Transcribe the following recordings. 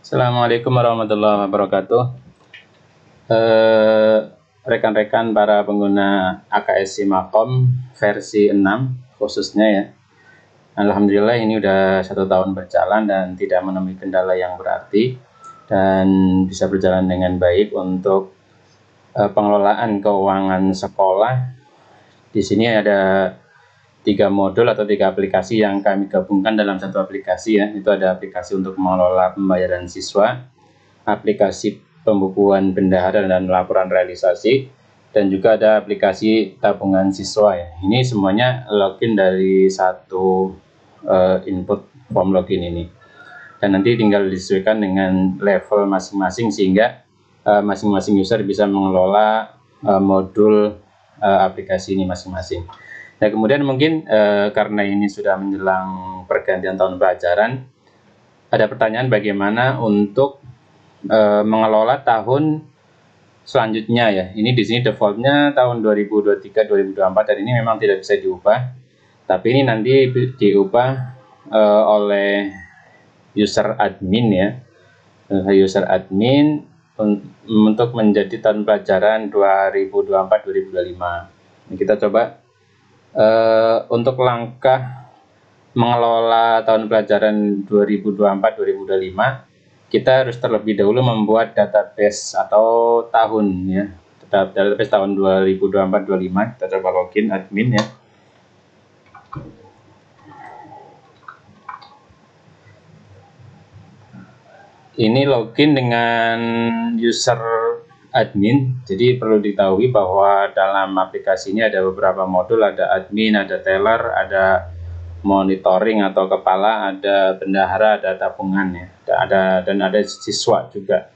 Assalamualaikum warahmatullahi wabarakatuh. Eh, Rekan-rekan para pengguna AKS Simakom versi 6 khususnya ya. Alhamdulillah ini udah 1 tahun berjalan dan tidak menemui kendala yang berarti dan bisa berjalan dengan baik untuk pengelolaan keuangan sekolah. Di sini ada 3 modul atau 3 aplikasi yang kami gabungkan dalam satu aplikasi ya. Itu ada aplikasi untuk mengelola pembayaran siswa, aplikasi pembukuan bendahara dan laporan realisasi, dan juga ada aplikasi tabungan siswa ya. Ini semuanya login dari satu input form login ini, dan nanti tinggal disesuaikan dengan level masing-masing sehingga masing-masing user bisa mengelola modul aplikasi ini masing-masing. Nah, kemudian mungkin karena ini sudah menjelang pergantian tahun pelajaran, ada pertanyaan bagaimana untuk mengelola tahun selanjutnya ya. Ini di sini defaultnya tahun 2023-2024 dan ini memang tidak bisa diubah. Tapi ini nanti diubah oleh user admin ya. User admin untuk menjadi tahun pelajaran 2024-2025. Kita coba untuk langkah mengelola tahun pelajaran 2024-2025, kita harus terlebih dahulu membuat database atau tahun ya. Database tahun 2024-2025. Kita coba login admin ya. Ini login dengan user admin. Jadi perlu diketahui bahwa dalam aplikasi ini ada beberapa modul, ada admin, ada teller, ada monitoring atau kepala, ada bendahara, ada tabungan ya, dan ada siswa juga.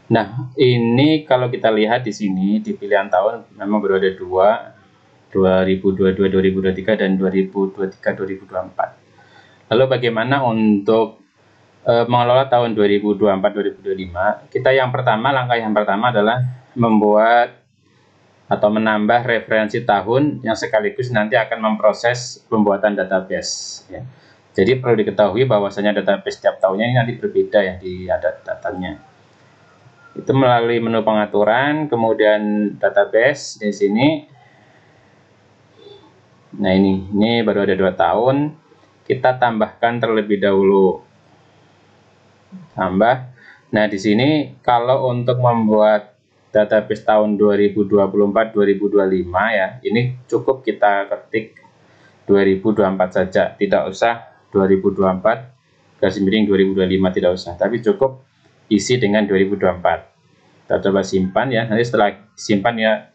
Nah, ini kalau kita lihat di sini di pilihan tahun memang baru ada 2022-2023 dan 2023-2024. Lalu bagaimana untuk mengelola tahun 2024-2025? Langkah yang pertama adalah membuat atau menambah referensi tahun yang sekaligus nanti akan memproses pembuatan database ya. Jadi perlu diketahui bahwasanya database setiap tahunnya ini nanti berbeda ya di datanya. Itu melalui menu pengaturan, kemudian database di sini. Nah, ini baru ada 2 tahun. Kita tambahkan terlebih dahulu. Nah, di sini kalau untuk membuat database tahun 2024-2025 ya, ini cukup kita ketik 2024 saja, tidak usah 2024-2025, tidak usah, tapi cukup isi dengan 2024. Kita coba simpan ya. Nanti setelah simpan ya,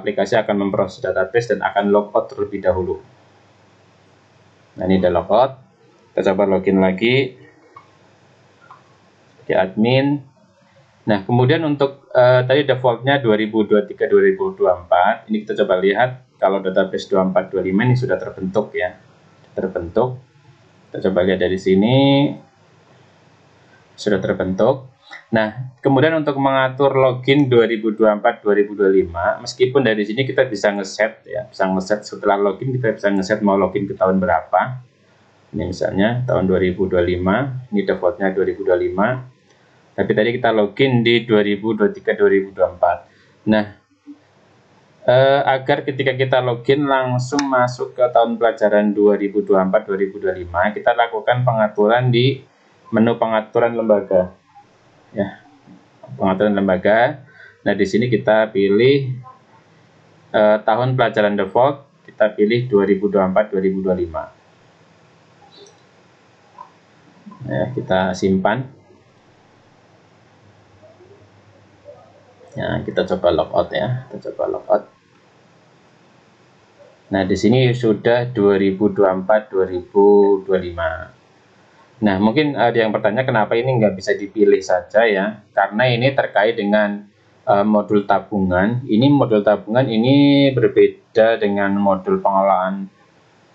aplikasi akan memproses database dan akan logout terlebih dahulu. Nah, ini udah logout. Kita coba login lagi di admin. Nah, kemudian untuk tadi defaultnya 2023-2024. Ini kita coba lihat kalau database 24-25 ini sudah terbentuk ya. Terbentuk. Kita coba lihat dari sini. Sudah terbentuk. Nah, kemudian untuk mengatur login 2024-2025, meskipun dari sini kita bisa ngeset ya, bisa ngeset setelah login kita bisa ngeset mau login ke tahun berapa. Ini misalnya tahun 2025, ini defaultnya 2025. Tapi tadi kita login di 2023-2024. Nah, agar ketika kita login langsung masuk ke tahun pelajaran 2024-2025, kita lakukan pengaturan di menu pengaturan lembaga. Ya, pengaturan lembaga. Nah, di sini kita pilih tahun pelajaran default, kita pilih 2024-2025. Ya, kita simpan. Ya, kita coba logout ya. Kita coba logout. Nah, di sini sudah 2024-2025. Nah, mungkin ada yang bertanya kenapa ini nggak bisa dipilih saja ya. Karena ini terkait dengan modul tabungan. Ini modul tabungan ini berbeda dengan modul pengelolaan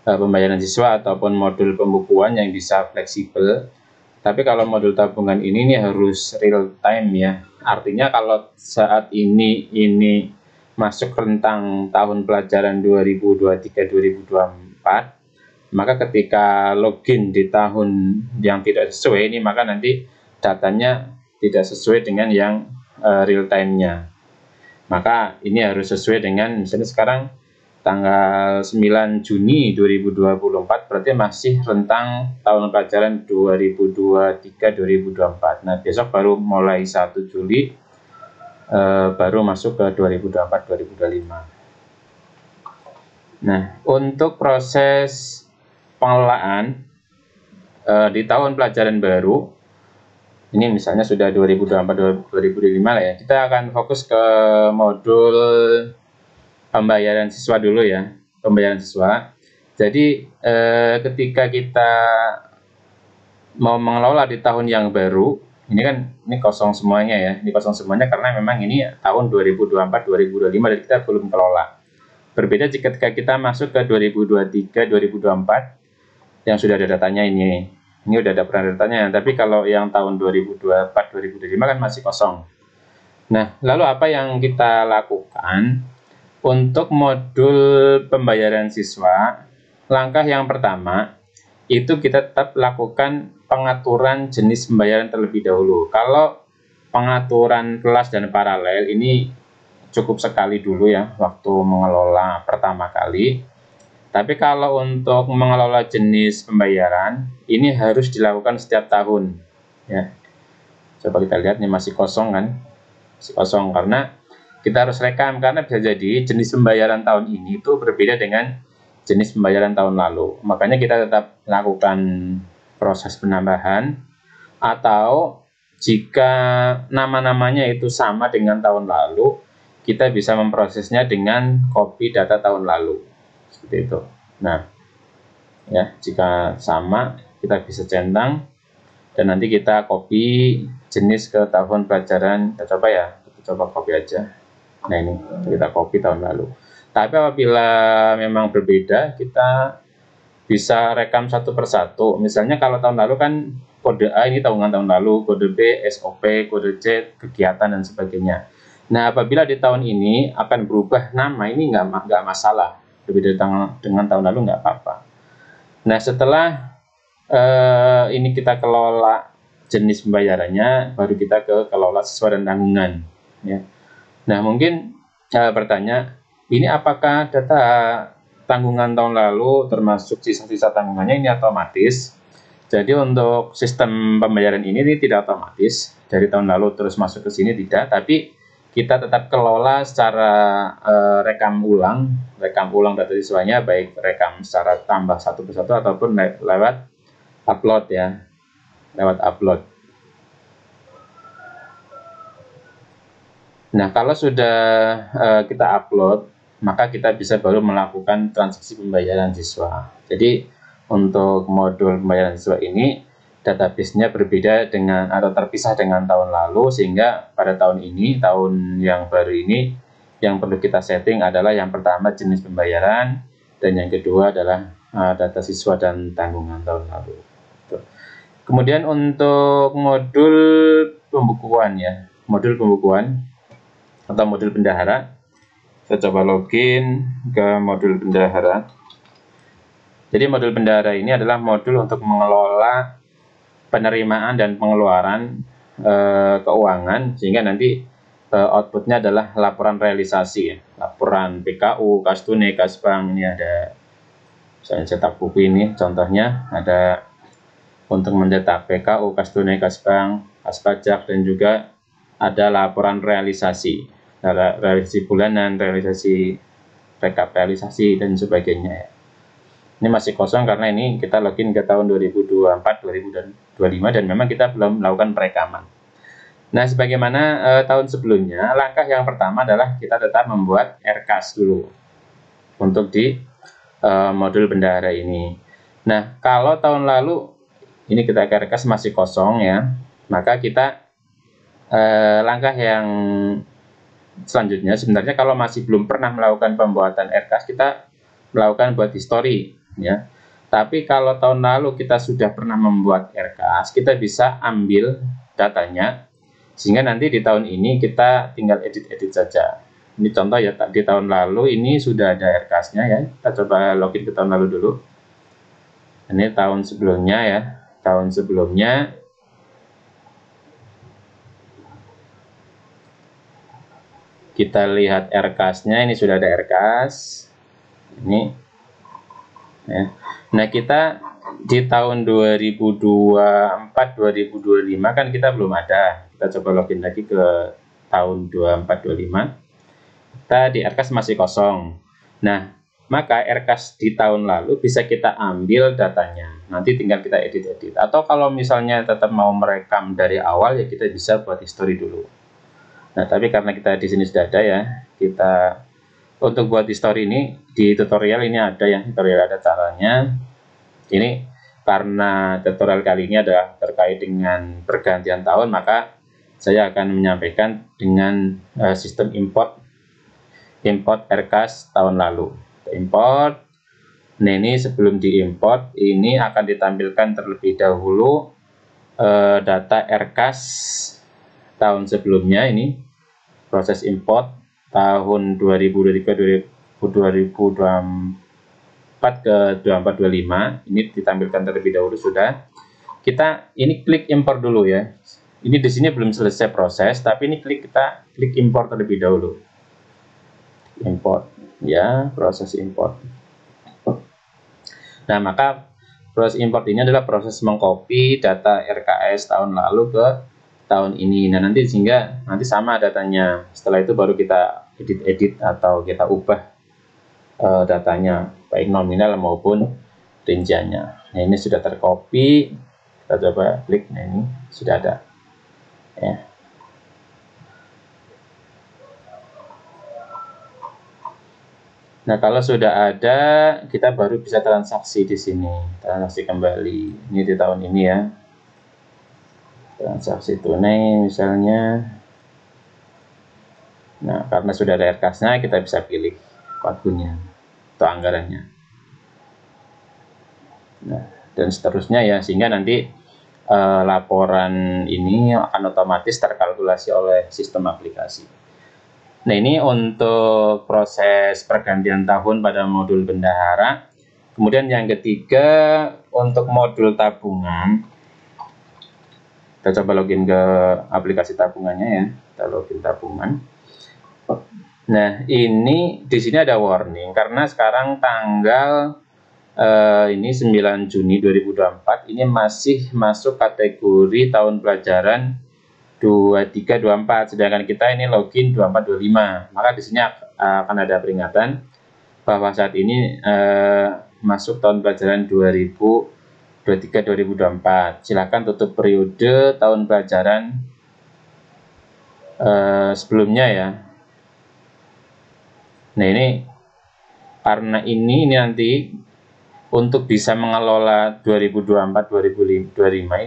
pembayaran siswa ataupun modul pembukuan yang bisa fleksibel. Tapi kalau modul tabungan ini harus real time ya. Artinya kalau saat ini masuk rentang tahun pelajaran 2023-2024, maka ketika login di tahun yang tidak sesuai ini, maka nanti datanya tidak sesuai dengan yang real time-nya. Maka ini harus sesuai dengan, misalnya sekarang tanggal 9 Juni 2024, berarti masih rentang tahun pelajaran 2023-2024. Nah, besok baru mulai 1 Juli, baru masuk ke 2024-2025. Nah, untuk proses pengelolaan di tahun pelajaran baru, ini misalnya sudah 2024-2025 lah ya, kita akan fokus ke modul pembayaran siswa dulu ya, pembayaran siswa. Jadi ketika kita mau mengelola di tahun yang baru, ini kan ini kosong semuanya ya, ini kosong semuanya karena memang ini tahun 2024-2025 dan kita belum kelola. Berbeda jika kita masuk ke 2023-2024 yang sudah ada datanya ini udah ada peran datanya, tapi kalau yang tahun 2024-2025 kan masih kosong. Nah, lalu apa yang kita lakukan untuk modul pembayaran siswa? Langkah yang pertama itu kita tetap lakukan pengaturan jenis pembayaran terlebih dahulu. Kalau pengaturan kelas dan paralel ini cukup sekali dulu ya waktu mengelola pertama kali. Tapi kalau untuk mengelola jenis pembayaran, ini harus dilakukan setiap tahun. Ya. Coba kita lihat, ini masih kosong kan? Masih kosong karena kita harus rekam, karena bisa jadi jenis pembayaran tahun ini itu berbeda dengan jenis pembayaran tahun lalu. Makanya kita tetap lakukan proses penambahan, atau jika nama-namanya itu sama dengan tahun lalu, kita bisa memprosesnya dengan copy data tahun lalu. Seperti itu. Nah, ya, jika sama kita bisa centang dan nanti kita copy jenis ke tahun pelajaran. Kita coba ya, kita coba copy aja. Nah, ini kita copy tahun lalu. Tapi apabila memang berbeda, kita bisa rekam satu persatu. Misalnya kalau tahun lalu kan kode A ini tanggungan tahun lalu, kode B SOP, kode C kegiatan dan sebagainya. Nah, apabila di tahun ini akan berubah nama, ini nggak masalah. Berbeda dengan tahun lalu nggak apa-apa. Nah, setelah ini kita kelola jenis pembayarannya, baru kita ke kelola siswa dan tanggungan. Ya. Nah, mungkin bertanya, ini apakah data tanggungan tahun lalu termasuk sisa-sisa tanggungannya ini otomatis? Jadi untuk sistem pembayaran ini tidak otomatis dari tahun lalu terus masuk ke sini, tidak, tapi kita tetap kelola secara rekam ulang data siswanya, baik rekam secara tambah satu persatu ataupun lewat upload ya, lewat upload. Nah, kalau sudah kita upload, maka kita bisa baru melakukan transaksi pembayaran siswa. Jadi untuk modul pembayaran siswa ini database-nya berbeda dengan atau terpisah dengan tahun lalu, sehingga pada tahun ini, tahun yang baru ini, yang perlu kita setting adalah yang pertama jenis pembayaran, dan yang kedua adalah data siswa dan tanggungan tahun lalu. Kemudian untuk modul pembukuan ya, modul pembukuan atau modul bendahara, saya coba login ke modul bendahara. Jadi modul bendahara ini adalah modul untuk mengelola penerimaan dan pengeluaran keuangan, sehingga nanti outputnya adalah laporan realisasi ya. Laporan PKU, kas tunai, kas bank. Ini ada saya cetak buku, ini contohnya ada untuk mencetak PKU, kas tunai, kas bank, kas pajak, dan juga ada laporan realisasi, realisasi bulanan, realisasi rekap realisasi dan sebagainya ya. Ini masih kosong karena ini kita login ke tahun 2024-2025 dan memang kita belum melakukan perekaman. Nah, sebagaimana tahun sebelumnya, langkah yang pertama adalah kita tetap membuat RKAS dulu untuk di modul bendahara ini. Nah, kalau tahun lalu ini kita ke RKAS masih kosong ya, maka kita langkah yang selanjutnya, sebenarnya kalau masih belum pernah melakukan pembuatan RKAS, kita melakukan buat history ya. Tapi kalau tahun lalu kita sudah pernah membuat RKAS, kita bisa ambil datanya, sehingga nanti di tahun ini kita tinggal edit-edit saja. Ini contoh ya, di tahun lalu ini sudah ada RKAS-nya ya. Kita coba login ke tahun lalu dulu. Ini tahun sebelumnya ya, tahun sebelumnya Kita lihat RKAS-nya, ini sudah ada RKAS. Ini. Ya. Nah, kita di tahun 2024-2025 kan kita belum ada. Kita coba login lagi ke tahun 24-25. Kita di RKAS masih kosong. Nah, maka RKAS di tahun lalu bisa kita ambil datanya. Nanti tinggal kita edit-edit. Atau kalau misalnya tetap mau merekam dari awal, ya kita bisa buat history dulu. Nah, tapi karena kita di sini sudah ada ya, kita untuk buat history ini di tutorial ini ada ya, tutorial ada caranya. Ini karena tutorial kali ini adalah terkait dengan pergantian tahun, maka saya akan menyampaikan dengan sistem import RKAS tahun lalu. Import. Nah, ini sebelum diimport ini akan ditampilkan terlebih dahulu data RKAS tahun sebelumnya. Ini proses import tahun 2023 2024 ke 2425 ini ditampilkan terlebih dahulu sudah. Kita ini klik import dulu ya. Ini di sini belum selesai proses, tapi ini kita klik import terlebih dahulu. Import ya, proses import. Nah, maka proses import ini adalah proses mengcopy data RKAS tahun lalu ke tahun ini. Nah, nanti sehingga nanti sama datanya. Setelah itu baru kita edit atau kita ubah datanya, baik nominal maupun rinciannya. Nah, ini sudah tercopy. Kita coba klik. Nah, ini sudah ada. Ya. Nah, kalau sudah ada, kita baru bisa transaksi di sini. Transaksi kembali. Ini di tahun ini ya. Transaksi tunai misalnya. Nah, karena sudah ada RKAS-nya, kita bisa pilih waktunya atau anggarannya. Nah, dan seterusnya ya, sehingga nanti laporan ini akan otomatis terkalkulasi oleh sistem aplikasi. Nah, ini untuk proses pergantian tahun pada modul bendahara. Kemudian yang ketiga, untuk modul tabungan. Kita coba login ke aplikasi tabungannya ya. Kita login tabungan. Nah, ini di sini ada warning karena sekarang tanggal ini 9 Juni 2024 ini masih masuk kategori tahun pelajaran 23-24, sedangkan kita ini login 24-25. Maka di sini akan ada peringatan bahwa saat ini masuk tahun pelajaran 2023-2024. Silakan tutup periode tahun pelajaran sebelumnya ya. Nah, ini karena ini nanti untuk bisa mengelola 2024-2025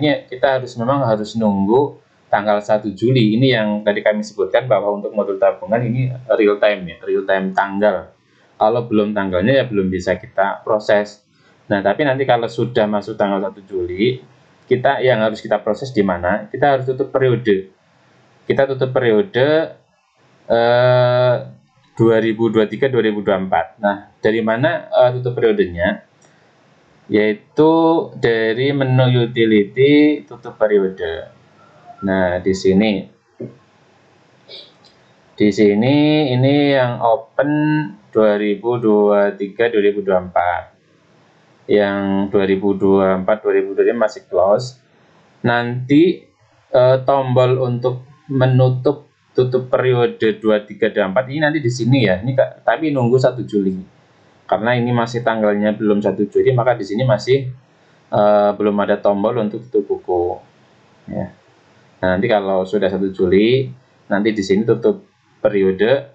ini kita memang harus nunggu tanggal 1 Juli. Ini yang tadi kami sebutkan bahwa untuk modul tabungan ini real time ya, real time tanggal. Kalau belum tanggalnya ya belum bisa kita proses. Nah, tapi nanti kalau sudah masuk tanggal 1 Juli, kita yang harus kita proses di mana? Kita harus tutup periode. Kita tutup periode 2023-2024. Nah, dari mana tutup periodenya? Yaitu dari menu utility tutup periode. Nah, di sini ini yang open 2023-2024. Yang 2024-2025 masih close. Nanti tombol untuk menutup tutup periode 23-24 ini nanti di sini ya. Ini tapi nunggu 1 Juli. Karena ini masih tanggalnya belum 1 Juli, maka di sini masih belum ada tombol untuk tutup buku. Ya. Nah, nanti kalau sudah 1 Juli, nanti di sini tutup periode,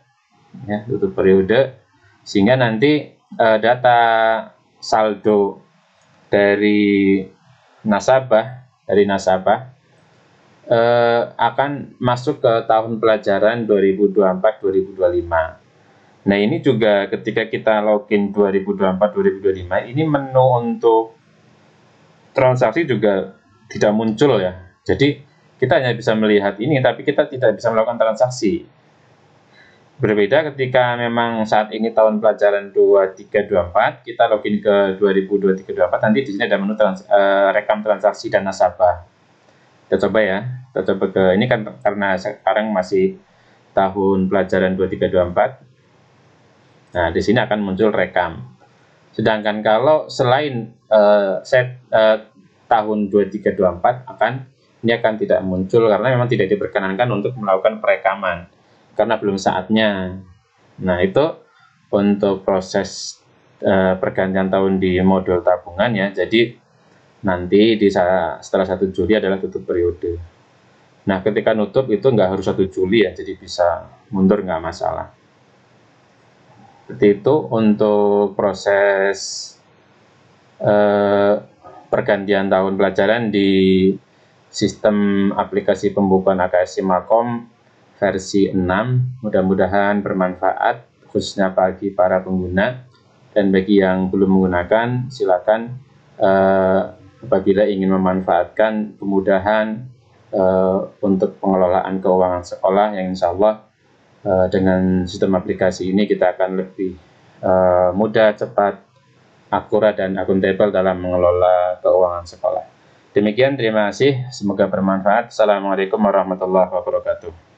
ya, tutup periode, sehingga nanti data saldo dari nasabah akan masuk ke tahun pelajaran 2024-2025. Nah, ini juga ketika kita login 2024-2025, ini menu untuk transaksi juga tidak muncul ya. Jadi kita hanya bisa melihat ini, tapi kita tidak bisa melakukan transaksi. Berbeda ketika memang saat ini tahun pelajaran 23-24, kita login ke 2023-24, nanti di sini ada menu rekam transaksi dan nasabah. Kita coba ya, kita coba ke ini kan karena sekarang masih tahun pelajaran 2324, nah di sini akan muncul rekam. Sedangkan kalau selain tahun 2324 ini akan tidak muncul karena memang tidak diperkenankan untuk melakukan perekaman karena belum saatnya. Nah, itu untuk proses pergantian tahun di modul tabungan ya. Jadi nanti setelah 1 Juli adalah tutup periode. Nah, ketika nutup itu nggak harus 1 Juli ya, jadi bisa mundur nggak masalah. Seperti itu untuk proses pergantian tahun pelajaran di sistem aplikasi pembukuan AKS Simakom versi 6. Mudah-mudahan bermanfaat khususnya bagi para pengguna, dan bagi yang belum menggunakan silakan apabila ingin memanfaatkan kemudahan untuk pengelolaan keuangan sekolah yang insya Allah dengan sistem aplikasi ini kita akan lebih mudah, cepat, akurat, dan akuntabel dalam mengelola keuangan sekolah. Demikian, terima kasih. Semoga bermanfaat. Assalamualaikum warahmatullahi wabarakatuh.